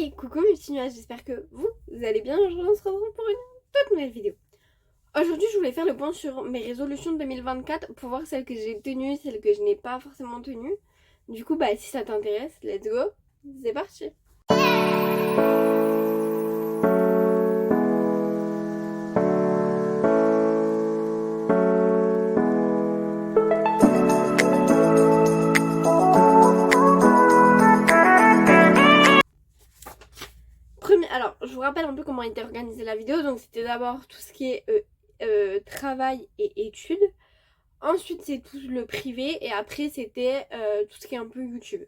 Et coucou mes petits nuages, j'espère que vous allez bien. Aujourd'hui on se retrouve pour une toute nouvelle vidéo. Aujourd'hui je voulais faire le point sur mes résolutions de 2024 pour voir celles que j'ai tenues, celles que je n'ai pas forcément tenues. Du coup si ça t'intéresse, let's go, c'est parti. Alors, je vous rappelle un peu comment était organisée la vidéo. Donc, c'était d'abord tout ce qui est travail et études. Ensuite, c'est tout le privé. Et après, c'était tout ce qui est un peu YouTube.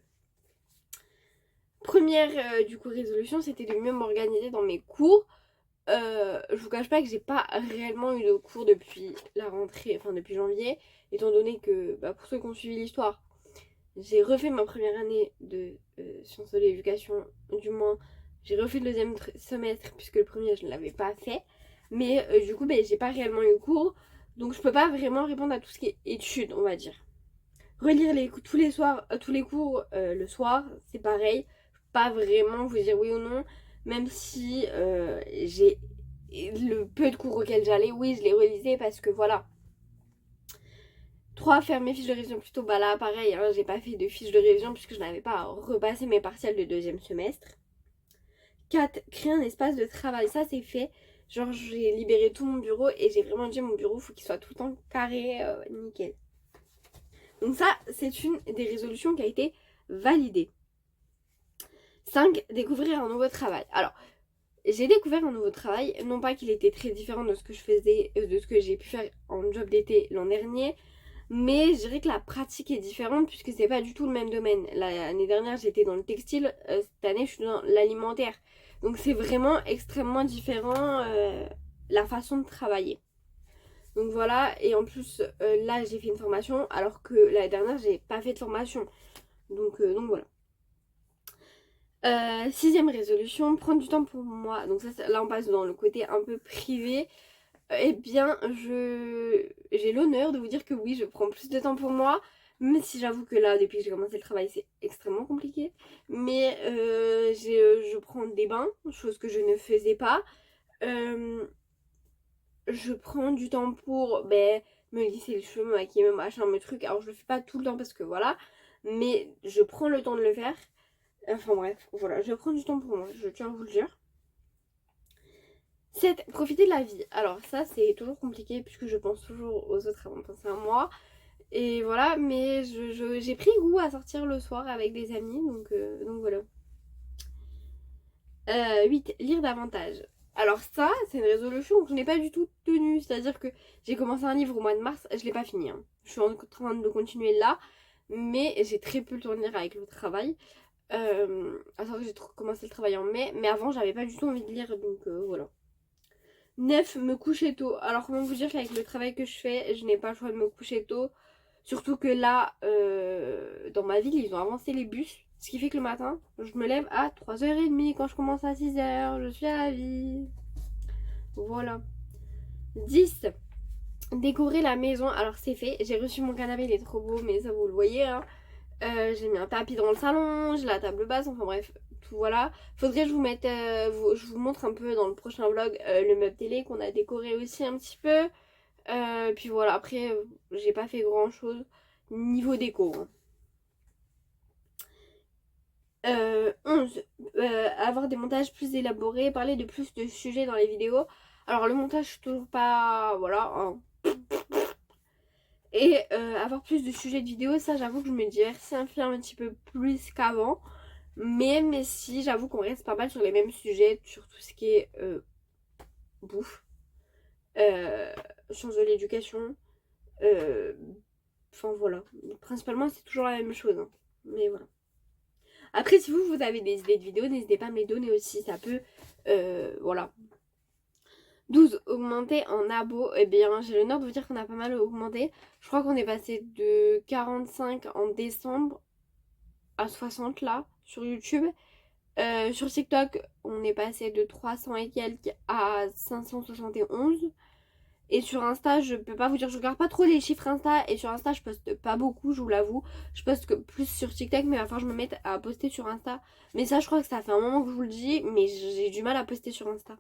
Première, du coup, résolution, c'était de mieux m'organiser dans mes cours. Je vous cache pas que j'ai pas réellement eu de cours depuis la rentrée, enfin depuis janvier. Étant donné que, pour ceux qui ont suivi l'histoire, j'ai refait ma première année de sciences de l'éducation, du moins j'ai refait le deuxième semestre puisque le premier je ne l'avais pas fait. Mais du coup j'ai pas réellement eu cours, donc je peux pas vraiment répondre à tout ce qui est études, on va dire. Relire tous les soirs, tous les cours le soir, c'est pareil. Pas vraiment vous dire oui ou non, même si j'ai le peu de cours auxquels j'allais, oui je les relisais parce que voilà. 3. Faire mes fiches de révision plutôt. Là, pareil, hein, j'ai pas fait de fiches de révision puisque je n'avais pas repassé mes partiels de deuxième semestre. 4. Créer un espace de travail. Ça, c'est fait. Genre, j'ai libéré tout mon bureau et j'ai vraiment dit mon bureau, faut qu'il soit tout le temps carré, nickel. Donc ça, c'est une des résolutions qui a été validée. 5. Découvrir un nouveau travail. Alors, j'ai découvert un nouveau travail, non pas qu'il était très différent de ce que je faisais, de ce que j'ai pu faire en job d'été l'an dernier, mais je dirais que la pratique est différente puisque c'est pas du tout le même domaine. L'année dernière j'étais dans le textile, cette année je suis dans l'alimentaire. Donc c'est vraiment extrêmement différent la façon de travailler. Donc voilà, et en plus là j'ai fait une formation alors que l'année dernière j'ai pas fait de formation. Donc voilà. 6ème résolution, prendre du temps pour moi. Donc ça, là on passe dans le côté un peu privé. Eh bien, j'ai l'honneur de vous dire que oui, je prends plus de temps pour moi. Même si j'avoue que là, depuis que j'ai commencé le travail, c'est extrêmement compliqué. Mais je prends des bains, chose que je ne faisais pas. Je prends du temps pour me lisser les cheveux, me maquiller, me machin, me truc. Alors je le fais pas tout le temps parce que voilà. Mais je prends le temps de le faire. Enfin bref, voilà, je prends du temps pour moi, je tiens à vous le dire. 7. Profiter de la vie. Alors ça c'est toujours compliqué puisque je pense toujours aux autres avant de penser à moi. Et voilà, mais j'ai pris goût à sortir le soir avec des amis, donc voilà. 8. Lire davantage. Alors ça, c'est une résolution que je n'ai pas du tout tenue. C'est-à-dire que j'ai commencé un livre au mois de mars, je l'ai pas fini. Hein. Je suis en train de continuer là, mais j'ai très peu le temps de lire avec le travail. À savoir que j'ai commencé le travail en mai, mais avant j'avais pas du tout envie de lire, donc voilà. 9. Me coucher tôt. Alors comment vous dire qu'avec le travail que je fais, je n'ai pas le choix de me coucher tôt. Surtout que là, dans ma ville, ils ont avancé les bus. Ce qui fait que le matin, je me lève à 3h30 quand je commence à 6h. Je suis à la vie. Voilà. 10. Décorer la maison. Alors c'est fait. J'ai reçu mon canapé, il est trop beau, mais ça vous le voyez. Hein. J'ai mis un tapis dans le salon, j'ai la table basse, enfin bref, tout voilà. Faudrait que je vous mette, je vous montre un peu dans le prochain vlog le meuble télé qu'on a décoré aussi un petit peu. Puis voilà, après, j'ai pas fait grand chose niveau déco. Hein. 11. Avoir des montages plus élaborés, parler de plus de sujets dans les vidéos. Alors le montage, je suis toujours pas... Voilà. Hein. Et avoir plus de sujets de vidéos, ça j'avoue que je me diversifie un petit peu plus qu'avant. Mais si, j'avoue qu'on reste pas mal sur les mêmes sujets, sur tout ce qui est bouffe, sciences de l'éducation. Enfin voilà. Principalement, c'est toujours la même chose. Hein. Mais voilà. Après, si vous avez des idées de vidéos, n'hésitez pas à me les donner aussi. Ça peut. Voilà. 12. Augmenter en abo. Eh bien, j'ai l'honneur de vous dire qu'on a pas mal augmenté. Je crois qu'on est passé de 45 en décembre à 60 là, sur YouTube. Sur TikTok, on est passé de 300 et quelques à 571. Et sur Insta, je peux pas vous dire, je regarde pas trop les chiffres Insta. Et sur Insta, je poste pas beaucoup, je vous l'avoue. Je poste que plus sur TikTok, mais il va falloir que je me mette à poster sur Insta. Mais ça, je crois que ça fait un moment que je vous le dis, mais j'ai du mal à poster sur Insta.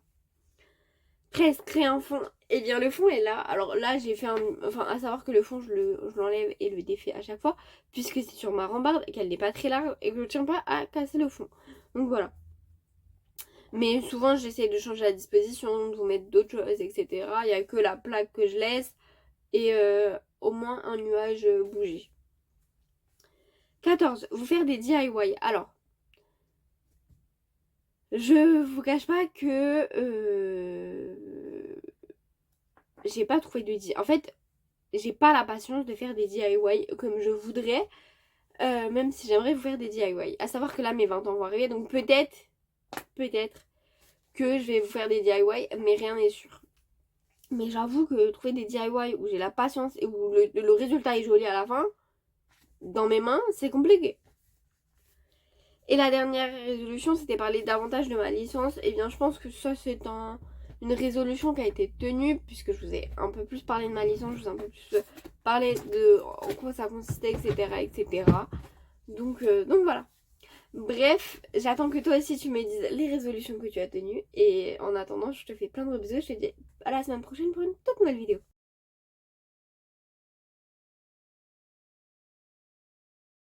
Presque créer un fond. Et bien le fond est là. Alors là j'ai fait un... Enfin à savoir que le fond je l'enlève et le défais à chaque fois. Puisque c'est sur ma rambarde et qu'elle n'est pas très large et que je tiens pas à casser le fond. Donc voilà. Mais souvent j'essaie de changer la disposition, de vous mettre d'autres choses, etc. Il n'y a que la plaque que je laisse. Et au moins un nuage bougie. 14. Vous faire des DIY. Alors... Je vous cache pas que j'ai pas trouvé de DIY. En fait, j'ai pas la patience de faire des DIY comme je voudrais, même si j'aimerais vous faire des DIY. À savoir que là, mes 20 ans vont arriver, donc peut-être que je vais vous faire des DIY, mais rien n'est sûr. Mais j'avoue que trouver des DIY où j'ai la patience et où le résultat est joli à la fin, dans mes mains, c'est compliqué. Et la dernière résolution, c'était parler davantage de ma licence. Et bien, je pense que ça, c'est une résolution qui a été tenue, puisque je vous ai un peu plus parlé de ma licence, je vous ai un peu plus parlé de en quoi ça consistait, etc. etc. Donc voilà. Bref, j'attends que toi aussi tu me dises les résolutions que tu as tenues. Et en attendant, je te fais plein de bisous. Je te dis à la semaine prochaine pour une toute nouvelle vidéo.